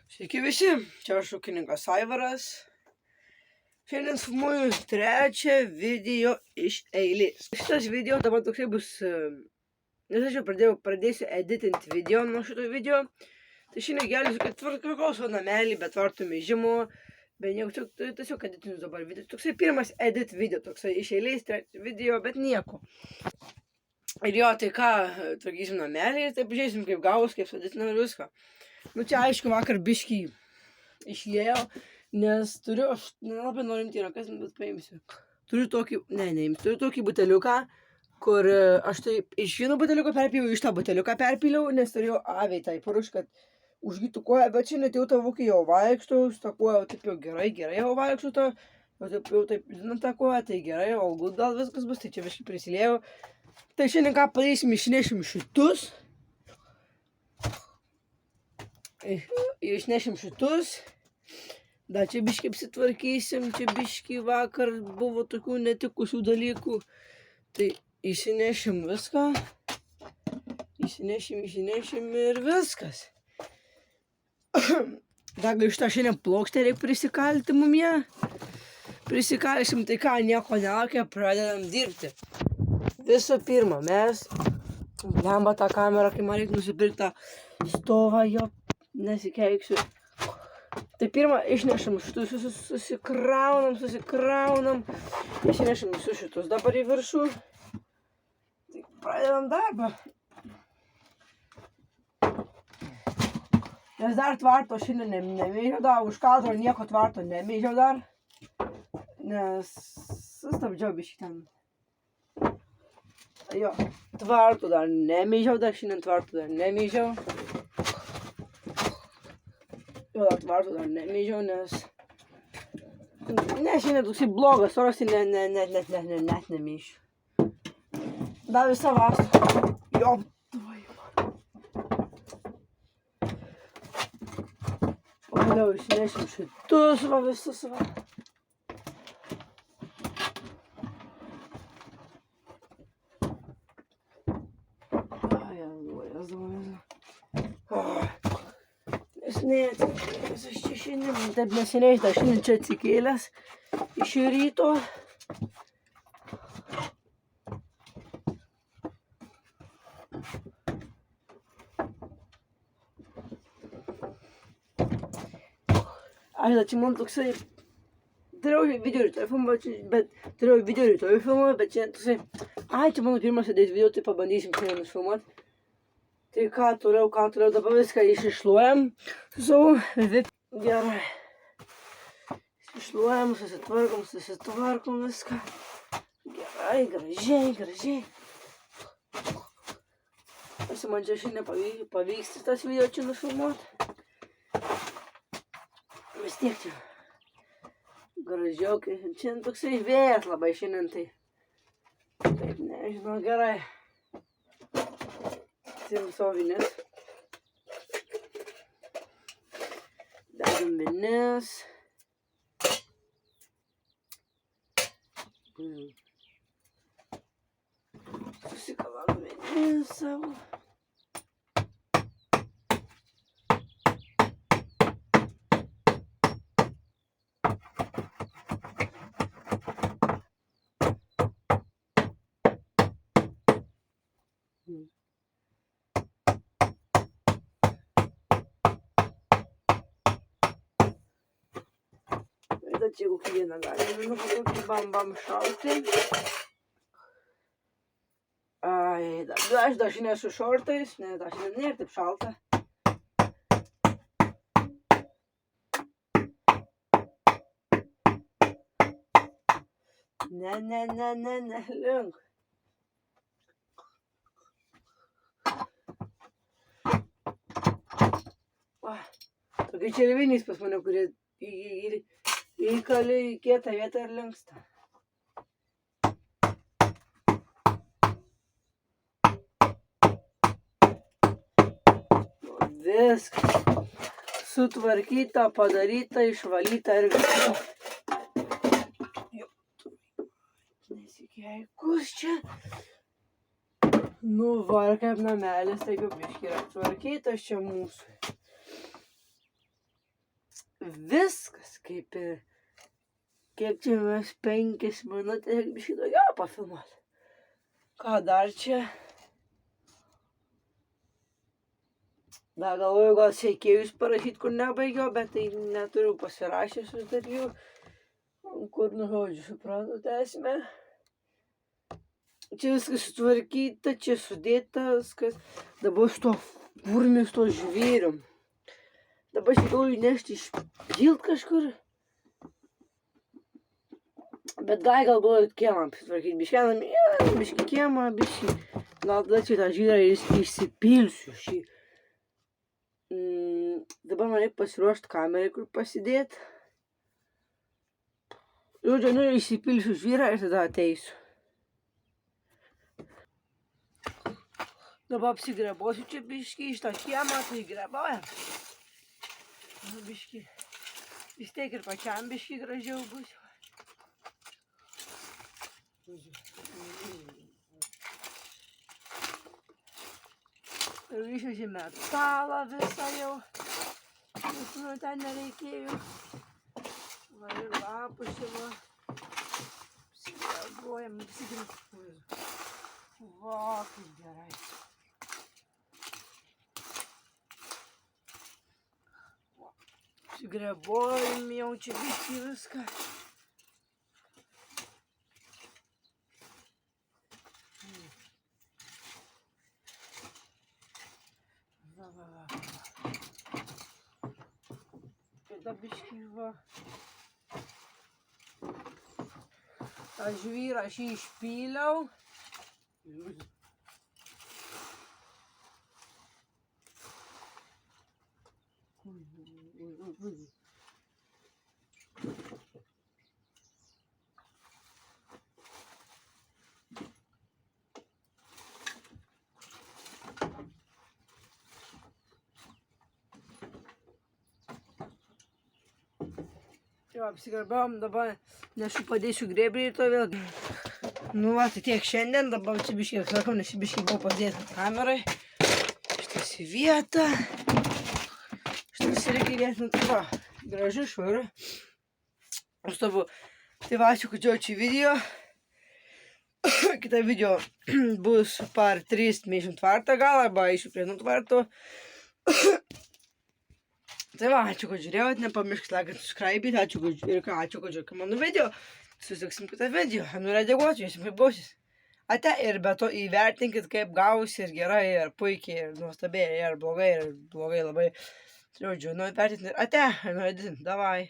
Sveiki visi, čia aš ūkininkas Aivaras. Šiandien filmuoju trečią video iš eilės. Šitas video dabar toksai bus, nes aš jau pradėsiu editinti video nuo šito video. Tai šiandien gelsiu, kad tvarkos namelį, bet tvartų mėžimo, bet nieko, tiesiog editinu dabar video. Toksai pirmas edit video, toksai iš eilės video, bet nieko. Ir jo, tai ką, tvarkysim namelį ir taip žiūrėsim, kaip gavus, kaip sudėtinam ir viską. Nu čia aišku, vakar biškį išliejau, nes turiu, aš nelabai norim į rankas, bet paimsiu. Turiu tokį buteliuką, kur aš taip iš vieno buteliuko perpyliau, iš tą buteliuką perpyliau, nes turėjau aviai tai paruoš, kad užgytų koją, bet čia net jau tą vokį jau vaikštau, su tą koją jau taip jau gerai jau vaikštau, jau taip žinant tą koją, tai gerai, o gal viskas bus, tai čia biškį prisiliejau. Tai šiandien ką padarysim, išnešim šitus. Išnešim šitus. Dar čia biškį apsitvarkysim, čia biškį vakar buvo tokių netikusių dalykų. Tai išsinešim viską. Išsinešim ir viskas. Dar iš tą šiandien plokštę reikia prisikalti mum ją. Prisikalsim, tai ką, nieko nelaukia, pradedam dirbti. Visų pirma, mes lemba tą kamerą, kai man reikia nusipirkti tą stovą, jo, nesikeiksiu. Tai pirma, išnešam šitus, susikraunam, išnešam visus šitus dabar į viršų. Tai pradedam darbą. Nes dar tvarto šiandien nemėžiau dar, už kadro nieko tvarto nemėžiau dar, nes sustabdžiau biškį ten. Jo, tvartų dar nemėžiau, šiandien tvartų dar nemėžiau. Jo, dar tvartų dar nemėžiau, nes... Ne, šiandien toksai blogas oras, net nemėžiau. Dar visą vasarą. Jo, pagaliau išnešim šitus va visus va. Nes aš čia šiandien, taip neseniai, aš šiandien čia atsikėlęs iš ryto. Aš čia man toksai, turėjau video rytoj filmuoti, bet čia toksai, čia mano pirmas sėdės video, tai pabandysim šiandien nufilmuoti. Tai ką toliau, dabar viską iššluojam su savo vip. Gerai. Iššluojam, susitvarkom viską. Gerai, gražiai. Aš man čia šiandien pavyks tas video čia nufilmuoti. Vis tiek čia gražiau, čia toksai vėjas labai šiandien, tai taip nežinau, gerai. Atsiim savo vinis. Dedam vinis. Susikalam vinis savo. Čia kokį vieną galime, kokį bam šalti. Aš dažnai su šortais, nes dažnai nėra taip šalta. Ne, link. Tokie červinys pas mane, kurie įkalė į kietą vietą ir linksta. Viskas. Sutvarkyta, padaryta, išvalyta ir viskas. Nesikeikus čia. Nu, va, kaip namelis, taip jau biškį yra tvarkytas čia mūsų. viskas kaip ir. Kiek čia mes 5 minutės, biškį daugiau pafilmuot. Ką dar čia? Dar galvoju, gal sekėjus parašyti, kur nebaigiau, bet tai neturiu pasirašęs dar jų. Kur, žodžiu, suprantate esmę. Čia viskas sutvarkyta, čia sudėta viskas. Dabar su to furmis, to žvėrium. Dabar aš galvoju nešti išpilt kažkur. Bet galbūt kiemą apsitvarkyti. Biškį kiemą, biškį. Gal tada čia tą žvėrą išsipilsiu šį. Dabar man reikia pasiruošti kamerą, kur pasidėti. Žodžiu, išsipilsiu žvėrą ir tada ateisiu. Dabar apsigrebosiu čia biškį iš tą kiemą, tai grebojam. Biškį. Vis tiek ir pačiam biškį gražiau bus. Ir išvežė metalą visą jau. Visų ten nereikėjo. Va ir lapus čia va. Apsigrebojam, apsigrebojam. Va, kaip gerai. Apsigrebojam jau čia biškį viską. Va. Tada biškį va. Tą žvyrą aš jį išpyliau. Jau apsigarbėjom, dabar nešu padėsiu grėbrį ir to vėl. Nu va, tai tiek šiandien, dabar čia biškį atsakau, nes biškį buvo padėta kamerai. Šitas į vietą. Šitas irgi vietą, nu tai va, gražu, švaru. Nuostabu. Tai va, ačiū, kad žiūrėjote šį video. Kita video bus par 3 mėšim tvartą gal, arba eisiu prie nutvarto. Tai va, ačiū, kad žiūrėjot, nepamirškit laikyti, subscribe, ačiū, kad žiūrėjote mano video. Susitiksim kitą video, nuredėguosiu, jūs kaip gausis. Ate ir be to įvertinkit, kaip gausi ir gerai, ir puikiai, ir nuostabiai, ir blogai labai. Žodžiu, įvertinti ir ate, ir nuredėti, davai.